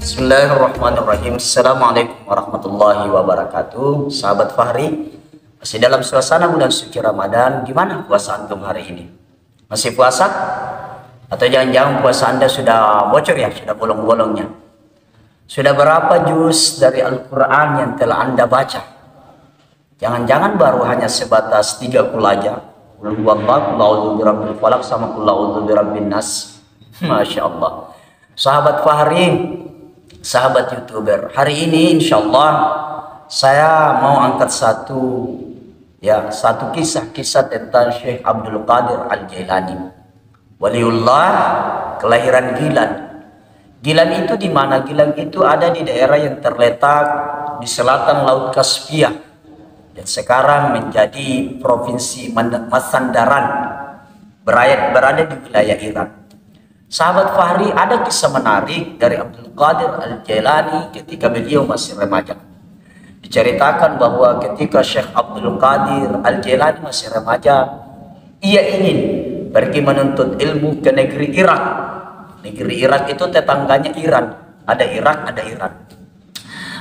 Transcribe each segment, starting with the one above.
Bismillahirrahmanirrahim. Assalamualaikum warahmatullahi wabarakatuh. Sahabat Fahri, masih dalam suasana bulan suci Ramadan. Gimana puasa antum hari ini? Masih puasa? Atau jangan-jangan puasa Anda sudah bocor ya? Sudah bolong-bolongnya? Sudah berapa juz dari Al-Quran yang telah Anda baca? Jangan-jangan baru hanya sebatas 3 kul aja. Qul huwallahu, qul a'udzu birabbil falaq, sama qul a'udzu birabbin nas. Masya Allah. Sahabat Fahri, sahabat YouTuber, hari ini insya Allah saya mau angkat satu kisah tentang Syekh Abdul Qadir Al-Jailani, waliullah, kelahiran Gilan. Gilan itu di mana? Gilan itu ada di daerah yang terletak di selatan Laut Kaspia dan sekarang menjadi provinsi Mazandaran, berada di wilayah Iran. Sahabat Fahri, ada kisah menarik dari Abdul Qadir Al-Jailani ketika beliau masih remaja. Diceritakan bahwa ketika Syekh Abdul Qadir Al-Jailani masih remaja, ia ingin pergi menuntut ilmu ke negeri Irak. Negeri Irak itu tetangganya Iran, ada Irak, ada Iran.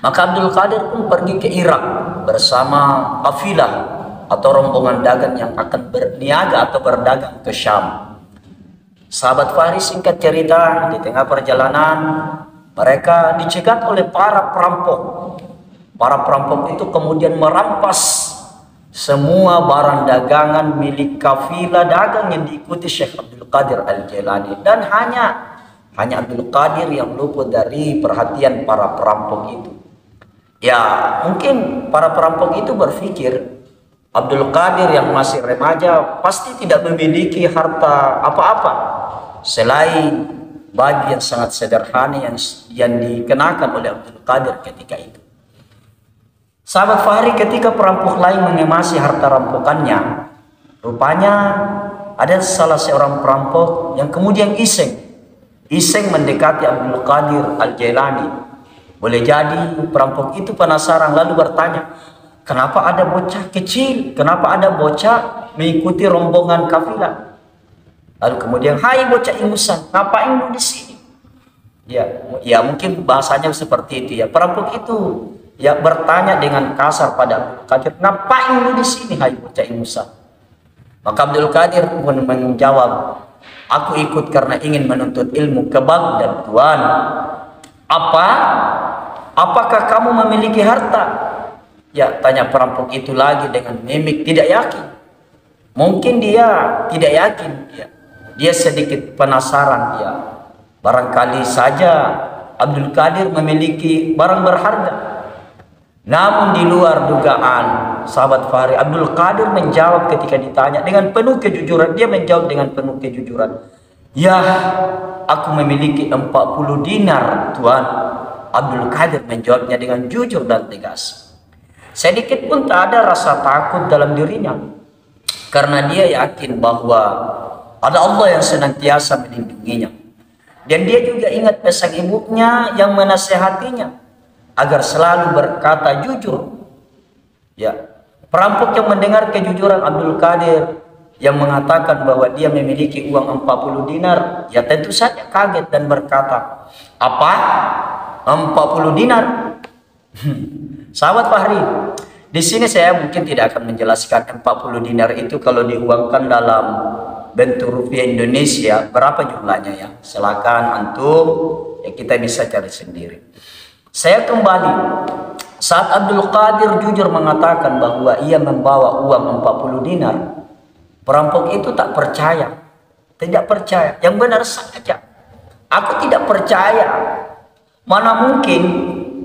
Maka Abdul Qadir pun pergi ke Irak bersama kafilah atau rombongan dagang yang akan berniaga atau berdagang ke Syam. Sahabat Fahri, singkat cerita, di tengah perjalanan mereka dicegat oleh para perampok. Para perampok itu kemudian merampas semua barang dagangan milik kafilah dagang yang diikuti Syekh Abdul Qadir Al-Jailani, dan hanya Abdul Qadir yang luput dari perhatian para perampok itu. Ya, mungkin para perampok itu berpikir Abdul Qadir yang masih remaja pasti tidak memiliki harta apa-apa selain baju yang sangat sederhana yang dikenakan oleh Abdul Qadir ketika itu. Sahabat Fahri, ketika perampok lain mengemasi harta rampokannya, rupanya ada salah seorang perampok yang kemudian iseng mendekati Abdul Qadir Al-Jailani. Boleh jadi perampok itu penasaran lalu bertanya, kenapa ada bocah kecil? Kenapa ada bocah mengikuti rombongan kafilah? Lalu kemudian, hai bocah ingusan, ngapain lu di sini? Ya mungkin bahasanya seperti itu ya. Perampok itu ya bertanya dengan kasar pada Abdul Qadir, ngapain lu di sini, hai bocah ingusan? Maka Abdul Qadir pun menjawab, aku ikut karena ingin menuntut ilmu ke Baghdad, Tuan. Apakah kamu memiliki harta? Ya, tanya perampok itu lagi dengan mimik tidak yakin. Mungkin dia tidak yakin, ya. Dia sedikit penasaran, ya. Barangkali saja Abdul Qadir memiliki barang berharga. Namun di luar dugaan, sahabat Fahri, Abdul Qadir menjawab ketika ditanya dengan penuh kejujuran. Dia menjawab dengan penuh kejujuran, ya, aku memiliki 40 dinar, Tuan. Abdul Qadir menjawabnya dengan jujur dan tegas. Sedikit pun tak ada rasa takut dalam dirinya, karena dia yakin bahwa ada Allah yang senantiasa melindunginya. Dan dia juga ingat pesan ibunya yang menasehatinya agar selalu berkata jujur. Ya, perampok yang mendengar kejujuran Abdul Qadir yang mengatakan bahwa dia memiliki uang 40 dinar, ya tentu saja kaget dan berkata, apa? 40 dinar? Sahabat Fahri, di sini saya mungkin tidak akan menjelaskan 40 dinar itu kalau diuangkan dalam bentuk rupiah Indonesia berapa jumlahnya ya. Silakan antum, ya kita bisa cari sendiri. Saya kembali, saat Abdul Qadir jujur mengatakan bahwa ia membawa uang 40 dinar, perampok itu tak percaya, tidak percaya. Yang benar saja, aku tidak percaya. Mana mungkin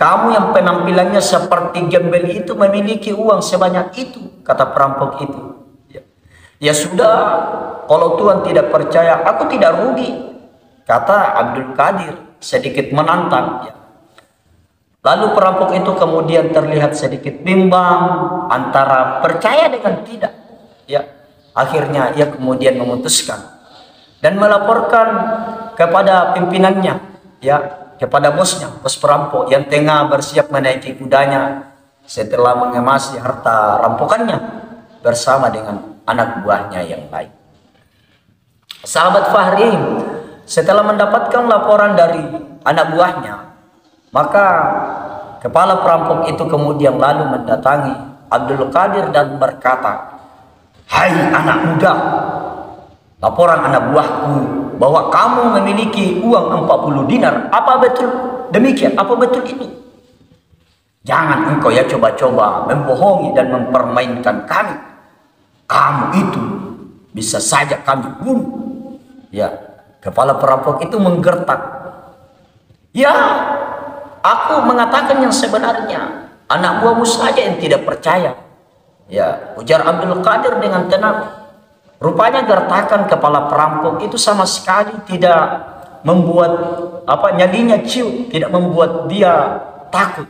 kamu yang penampilannya seperti gembel itu memiliki uang sebanyak itu, kata perampok itu. Ya sudah, kalau Tuhan tidak percaya, aku tidak rugi, kata Abdul Qadir sedikit menantang. Ya. Lalu perampok itu kemudian terlihat sedikit bimbang antara percaya dengan tidak. Ya, akhirnya ia kemudian memutuskan dan melaporkan kepada pimpinannya, ya, kepada bosnya, bos perampok yang tengah bersiap menaiki kudanya setelah mengemasi harta rampokannya bersama dengan anak buahnya yang lain. Sahabat Fahri, setelah mendapatkan laporan dari anak buahnya, Maka kepala perampok itu kemudian lalu mendatangi Abdul Qadir dan berkata, "Hai anak muda, laporan anak buahku bahwa kamu memiliki uang 40 dinar. Apa betul demikian? Apa betul itu? Jangan engkau ya coba-coba membohongi dan mempermainkan kami. Kamu itu bisa saja kami bunuh." Ya, kepala perampok itu menggertak. "Ya, aku mengatakan yang sebenarnya. Anak buahmu saja yang tidak percaya." Ya, ujar Abdul Qadir dengan tenang. Rupanya gertakan kepala perampok itu sama sekali tidak membuat nyalinya ciut, tidak membuat dia takut.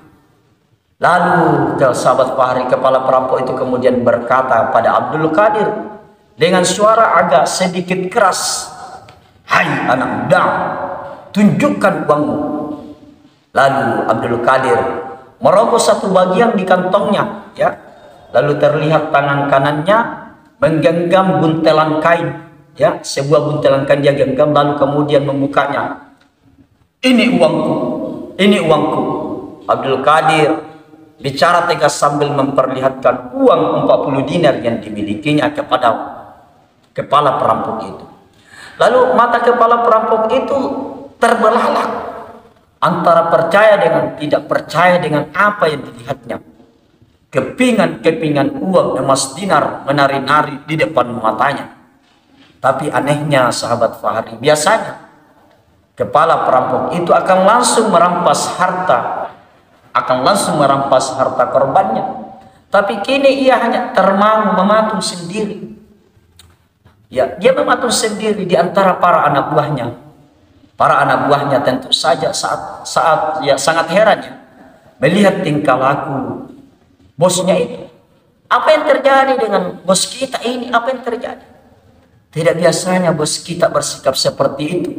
Lalu sahabat Fahri, kepala perampok itu kemudian berkata pada Abdul Qadir dengan suara agak sedikit keras, "Hai anak muda, tunjukkan uangmu." Lalu Abdul Qadir merogoh satu bagian di kantongnya, ya. Lalu terlihat tangan kanannya menggenggam buntelan kain, ya, sebuah buntelan kain dia genggam, lalu kemudian membukanya. "Ini uangku, ini uangku." Abdul Qadir bicara tegas sambil memperlihatkan uang 40 dinar yang dimilikinya kepada kepala perampok itu. Lalu mata kepala perampok itu terbelalak antara percaya dengan tidak percaya dengan apa yang dilihatnya. Kepingan-kepingan uang emas dinar menari-nari di depan matanya. Tapi anehnya sahabat Fahri, biasanya kepala perampok itu akan langsung merampas harta korbannya. Tapi kini ia hanya termangu mematung sendiri. Ya, dia mematung sendiri di antara para anak buahnya. Para anak buahnya tentu saja saat ya sangat herannya melihat tingkah laku bosnya itu. Apa yang terjadi dengan bos kita ini? Apa yang terjadi? Tidak biasanya bos kita bersikap seperti itu,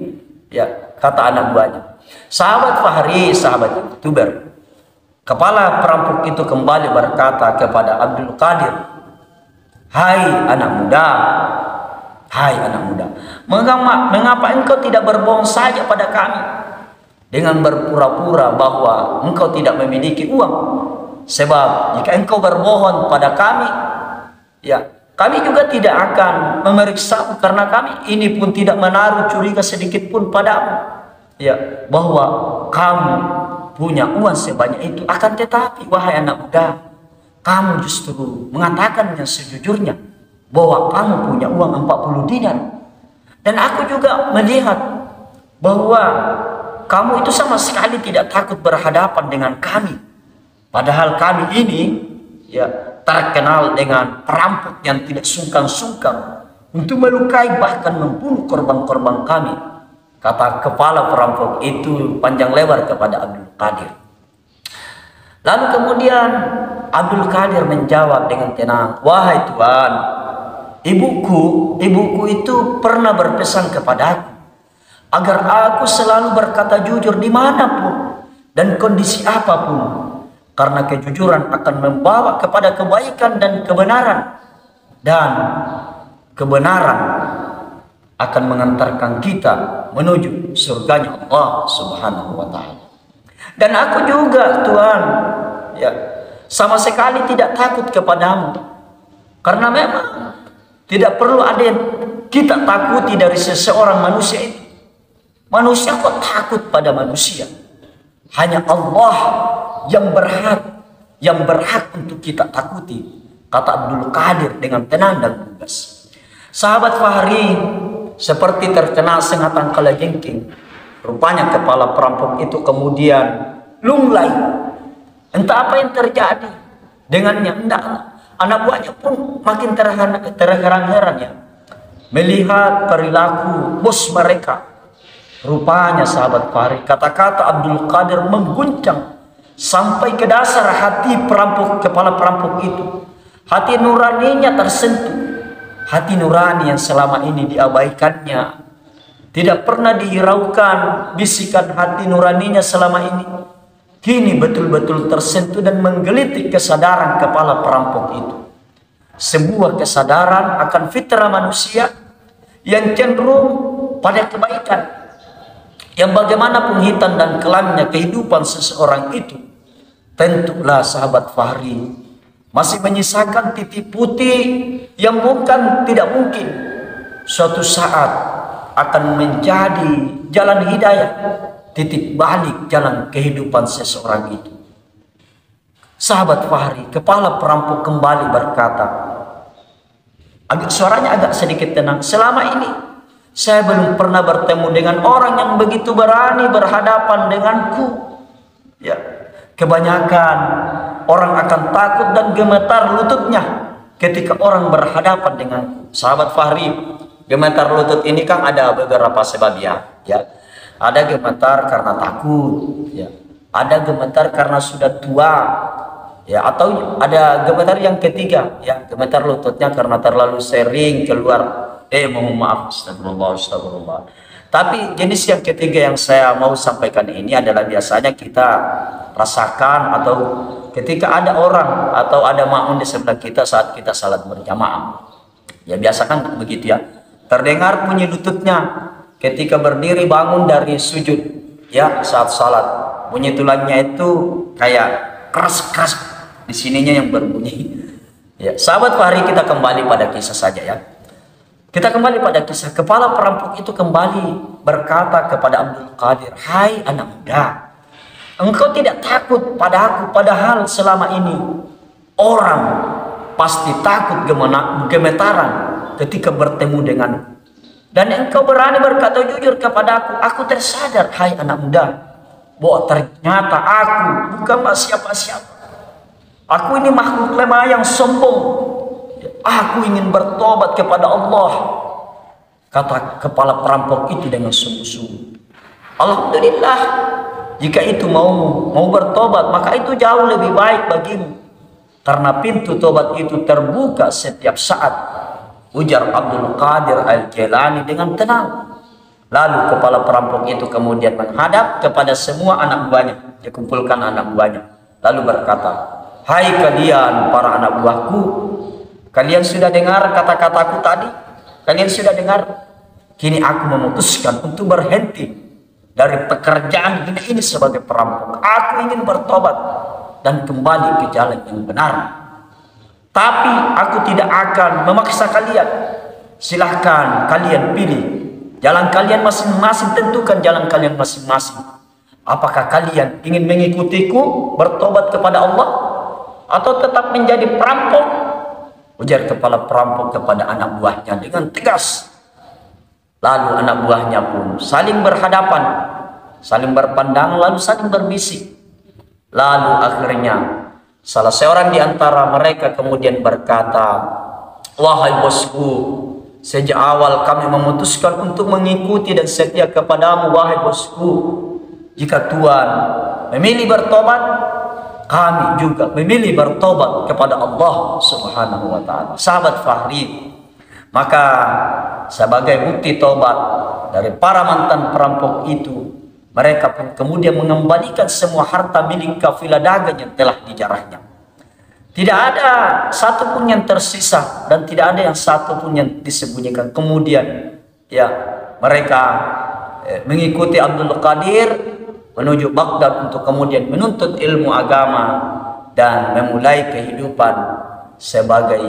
ya, kata anak buahnya. Sahabat Fahri, sahabat YouTuber, kepala perampok itu kembali berkata kepada Abdul Qadir, "Hai anak muda, hai anak muda, mengapa engkau tidak berbohong saja pada kami dengan berpura-pura bahwa engkau tidak memiliki uang? Sebab jika engkau berbohong pada kami, ya, kami juga tidak akan memeriksamu, karena kami ini pun tidak menaruh curiga sedikit pun padamu, ya, bahwa kamu punya uang sebanyak itu. Akan tetapi wahai anak muda, kamu justru mengatakan yang sejujurnya bahwa kamu punya uang 40 dinar. Dan aku juga melihat bahwa kamu itu sama sekali tidak takut berhadapan dengan kami. Padahal kami ini, ya, terkenal dengan perampok yang tidak sungkan-sungkan untuk melukai bahkan membunuh korban-korban kami," kata kepala perampok itu panjang lebar kepada Abdul Qadir. Lalu kemudian Abdul Qadir menjawab dengan tenang, "Wahai Tuan, ibuku itu pernah berpesan kepadaku agar aku selalu berkata jujur dimanapun dan kondisi apapun. Karena kejujuran akan membawa kepada kebaikan dan kebenaran. Dan kebenaran akan mengantarkan kita menuju surganya Allah Subhanahu wa Ta'ala. Dan aku juga Tuhan, ya, sama sekali tidak takut kepadamu. Karena memang tidak perlu ada yang kita takuti dari seseorang manusia itu. Manusia kok takut pada manusia? Hanya Allah yang berhak untuk kita takuti, kata Abdul Qadir dengan tenang dan lugas. Sahabat Fahri, seperti terkena sengatan kalajengking, rupanya kepala perampok itu kemudian lunglai. Entah apa yang terjadi dengannya. Anak buahnya pun makin terheran-heran, ya, melihat perilaku bos mereka. Rupanya sahabat Fahri, kata-kata Abdul Qadir mengguncang sampai ke dasar hati kepala perampok itu. Hati nuraninya tersentuh. Hati nurani yang selama ini diabaikannya, tidak pernah dihiraukan bisikan hati nuraninya selama ini, kini betul-betul tersentuh dan menggelitik kesadaran kepala perampok itu. Sebuah kesadaran akan fitrah manusia yang cenderung pada kebaikan, yang bagaimanapun hitam dan kelamnya kehidupan seseorang itu, tentulah sahabat Fahri masih menyisakan titik putih yang bukan tidak mungkin suatu saat akan menjadi jalan hidayah, titik balik jalan kehidupan seseorang itu. Sahabat Fahri, kepala perampok kembali berkata, suaranya agak sedikit tenang, selama ini saya belum pernah bertemu dengan orang yang begitu berani berhadapan denganku. Ya, kebanyakan orang akan takut dan gemetar lututnya ketika orang berhadapan dengan sahabat Fahri. Gemetar lutut ini kan ada beberapa sebab ya. Ada gemetar karena takut, ya. Ada gemetar karena sudah tua, ya, atau ada gemetar yang ketiga, ya, gemetar lututnya karena terlalu sering keluar mohon maaf, astagfirullah. Tapi jenis yang ketiga yang saya mau sampaikan ini adalah biasanya kita rasakan atau ketika ada orang atau ada makmum di sebelah kita saat kita salat berjamaah. Ya biasa kan begitu ya. Terdengar bunyi lututnya ketika berdiri bangun dari sujud, ya, saat salat. Bunyi tulangnya itu kayak keras-keras di sininya yang berbunyi. Ya, sahabat Fahri, kita kembali pada kisah saja ya. Kita kembali pada kisah. Kepala perampok itu kembali berkata kepada Abdul Qadir, "Hai anak muda, engkau tidak takut pada aku, padahal selama ini orang pasti takut gemetaran ketika bertemu denganku. Dan engkau berani berkata jujur kepada aku tersadar, hai anak muda, bahwa ternyata aku bukanlah siapa-siapa. Aku ini makhluk lemah yang sombong. Aku ingin bertobat kepada Allah," kata kepala perampok itu dengan sungguh-sungguh. Alhamdulillah, jika itu mau bertobat, maka itu jauh lebih baik bagimu, karena pintu tobat itu terbuka setiap saat, ujar Abdul Qadir Al-Jailani dengan tenang. Lalu kepala perampok itu kemudian menghadap kepada semua anak buahnya, dikumpulkan anak buahnya, lalu berkata, "Hai kalian para anak buahku, kalian sudah dengar kata-kataku tadi? Kalian sudah dengar? Kini aku memutuskan untuk berhenti dari pekerjaan ini sebagai perampok. Aku ingin bertobat dan kembali ke jalan yang benar. Tapi aku tidak akan memaksa kalian. Silahkan kalian pilih jalan kalian masing-masing, tentukan jalan kalian masing-masing. Apakah kalian ingin mengikutiku bertobat kepada Allah atau tetap menjadi perampok?" Ujar kepala perampok kepada anak buahnya dengan tegas. Lalu anak buahnya pun saling berhadapan, saling berpandang, lalu saling berbisik. Lalu akhirnya salah seorang di antara mereka kemudian berkata, "Wahai bosku, sejak awal kami memutuskan untuk mengikuti dan setia kepadamu, wahai bosku. Jika Tuhan memilih bertobat, kami juga memilih bertobat kepada Allah Subhanahu wa ta'ala." Sahabat Fahri, maka sebagai bukti tobat dari para mantan perampok itu, mereka pun kemudian mengembalikan semua harta milik kafilah dagang yang telah dijarahnya. Tidak ada satupun yang tersisa dan tidak ada yang satupun yang disembunyikan. Kemudian ya mereka mengikuti Abdul Qadir menuju Baghdad untuk kemudian menuntut ilmu agama dan memulai kehidupan sebagai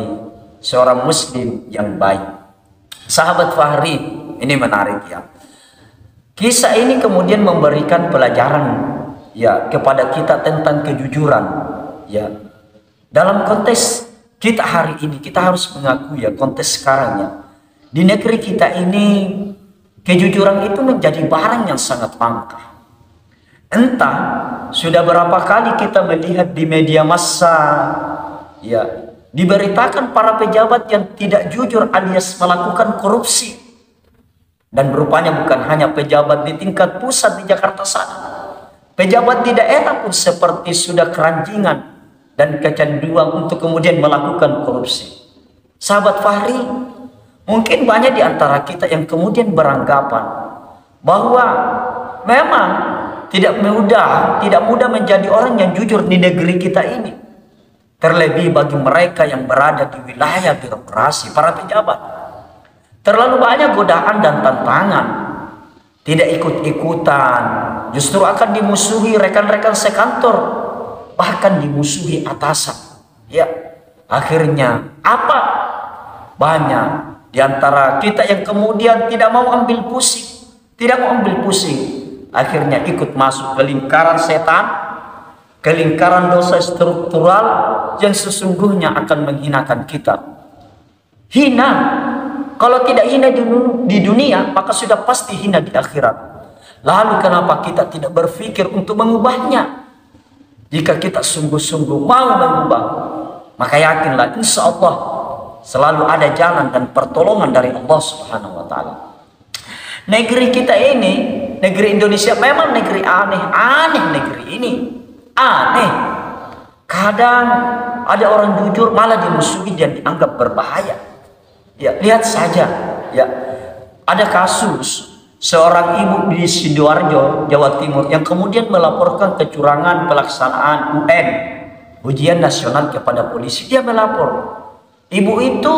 seorang muslim yang baik. Sahabat Fahri, ini menarik ya. Kisah ini kemudian memberikan pelajaran ya kepada kita tentang kejujuran ya. Dalam konteks kita hari ini, kita harus mengakui ya, konteks sekarang ya, di negeri kita ini kejujuran itu menjadi barang yang sangat langka. Entah sudah berapa kali kita melihat di media massa ya, diberitakan para pejabat yang tidak jujur alias melakukan korupsi. Dan rupanya bukan hanya pejabat di tingkat pusat di Jakarta sana, pejabat di daerah pun seperti sudah keranjingan dan kecanduan untuk kemudian melakukan korupsi. Sahabat Fahri, mungkin banyak di antara kita yang kemudian beranggapan bahwa memang tidak mudah menjadi orang yang jujur di negeri kita ini. Terlebih bagi mereka yang berada di wilayah birokrasi, para pejabat. Terlalu banyak godaan dan tantangan. tidak ikut-ikutan, justru akan dimusuhi rekan-rekan sekantor, bahkan dimusuhi atasan. Ya, akhirnya apa? Banyak di antara kita yang kemudian tidak mau ambil pusing, akhirnya ikut masuk ke lingkaran setan, ke lingkaran dosa struktural yang sesungguhnya akan menghinakan kita. Hina, kalau tidak hina di dunia, maka sudah pasti hina di akhirat. Lalu kenapa kita tidak berpikir untuk mengubahnya? Jika kita sungguh-sungguh mau mengubah, maka yakinlah insya Allah selalu ada jalan dan pertolongan dari Allah Subhanahu wa Ta'ala. Negeri kita ini, negeri Indonesia, memang negeri aneh negeri ini. Aneh. Kadang ada orang jujur malah dimusuhi dan dianggap berbahaya. Ya, lihat saja. Ya, ada kasus seorang ibu di Sidoarjo, Jawa Timur, yang kemudian melaporkan kecurangan pelaksanaan UN, ujian nasional, kepada polisi. Dia melapor. Ibu itu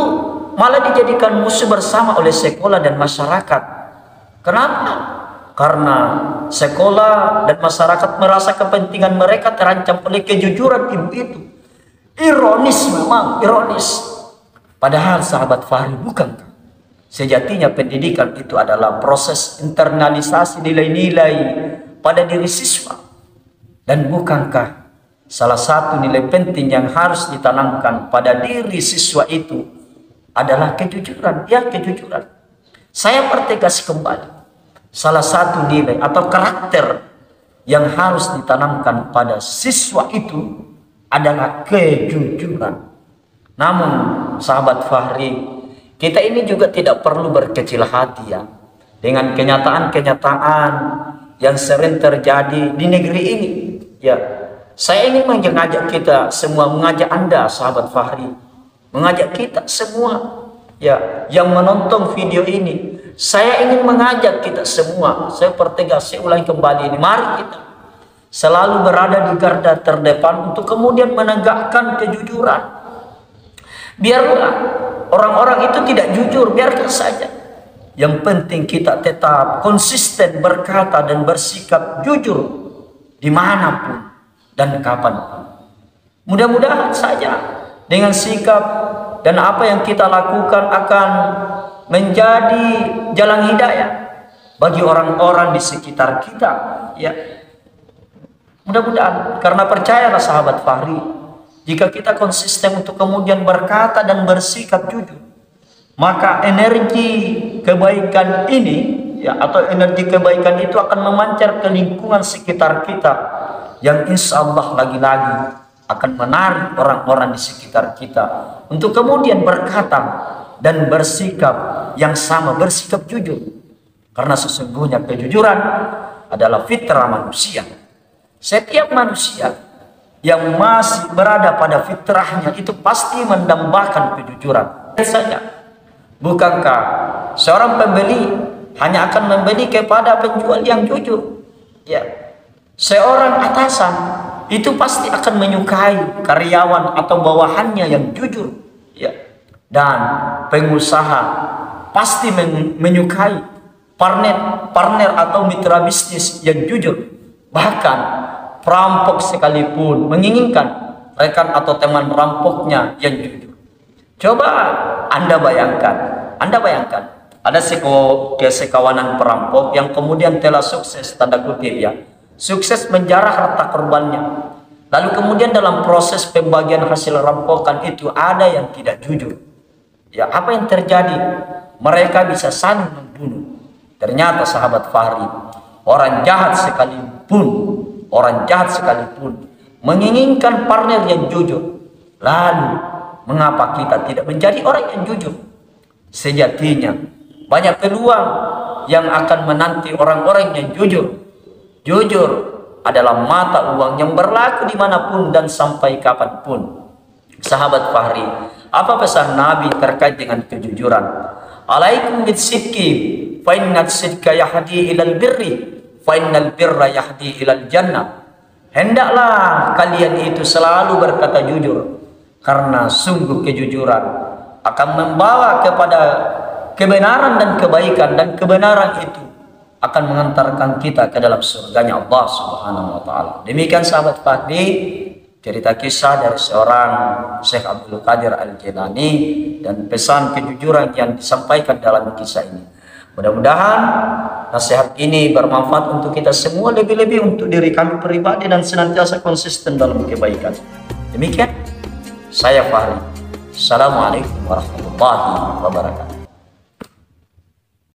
malah dijadikan musuh bersama oleh sekolah dan masyarakat. Kenapa? Karena sekolah dan masyarakat merasa kepentingan mereka terancam oleh kejujuran ibu itu. Ironis, memang ironis. Padahal sahabat Fahri, bukankah sejatinya pendidikan itu adalah proses internalisasi nilai-nilai pada diri siswa? Dan bukankah salah satu nilai penting yang harus ditanamkan pada diri siswa itu adalah kejujuran? Ya, kejujuran. Saya pertegas kembali, salah satu nilai atau karakter yang harus ditanamkan pada siswa itu adalah kejujuran. Namun sahabat Fahri, kita ini juga tidak perlu berkecil hati ya dengan kenyataan-kenyataan yang sering terjadi di negeri ini. Ya, saya ingin mengajak kita semua, mengajak Anda sahabat Fahri, mengajak kita semua ya yang menonton video ini. Saya ingin mengajak kita semua, saya pertegas, saya ulangi kembali ini, mari kita selalu berada di garda terdepan untuk kemudian menegakkan kejujuran. Biarlah orang-orang itu tidak jujur, biarkan saja. Yang penting kita tetap konsisten berkata dan bersikap jujur dimanapun dan kapanpun. Mudah-mudahan saja dengan sikap dan apa yang kita lakukan akan menjadi jalan hidayah bagi orang-orang di sekitar kita. Ya, mudah-mudahan, karena percayalah sahabat Fahri, jika kita konsisten untuk kemudian berkata dan bersikap jujur, maka energi kebaikan ini ya, atau energi kebaikan itu akan memancar ke lingkungan sekitar kita, yang insya Allah lagi-lagi akan menarik orang-orang di sekitar kita untuk kemudian berkata dan bersikap yang sama, bersikap jujur. Karena sesungguhnya kejujuran adalah fitrah manusia. Setiap manusia yang masih berada pada fitrahnya itu pasti mendambakan kejujuran. Saja, bukankah seorang pembeli hanya akan membeli kepada penjual yang jujur? Ya, seorang atasan itu pasti akan menyukai karyawan atau bawahannya yang jujur. Ya, dan pengusaha pasti menyukai partner atau mitra bisnis yang jujur. Bahkan perampok sekalipun menginginkan rekan atau teman merampoknya yang jujur. Coba Anda bayangkan, ada sekawanan perampok yang kemudian telah sukses, tanda kutip ya, sukses menjarah harta korbannya. Lalu kemudian dalam proses pembagian hasil rampokan itu ada yang tidak jujur. Ya, apa yang terjadi? Mereka bisa saling membunuh. Ternyata sahabat Fahri, orang jahat sekalipun menginginkan partner yang jujur. Lalu mengapa kita tidak menjadi orang yang jujur? Sejatinya banyak peluang yang akan menanti orang-orang yang jujur. Jujur adalah mata uang yang berlaku dimanapun dan sampai kapanpun. Sahabat Fahri, apa pesan Nabi terkait dengan kejujuran? Alaikum bitsidqi fa inna sidqa yahdi ilal birri fa innal birra yahdi ilal jannah. Hendaklah kalian itu selalu berkata jujur, karena sungguh kejujuran akan membawa kepada kebenaran dan kebaikan, dan kebenaran itu akan mengantarkan kita ke dalam surganya Allah Subhanahu wa taala. Demikian sahabat Fahdi, cerita kisah dari seorang Syekh Abdul Qadir Al-Jilani dan pesan kejujuran yang disampaikan dalam kisah ini. Mudah-mudahan nasihat ini bermanfaat untuk kita semua, lebih-lebih untuk diri kami pribadi, dan senantiasa konsisten dalam kebaikan. Demikian saya Fahri. Assalamualaikum warahmatullahi wabarakatuh.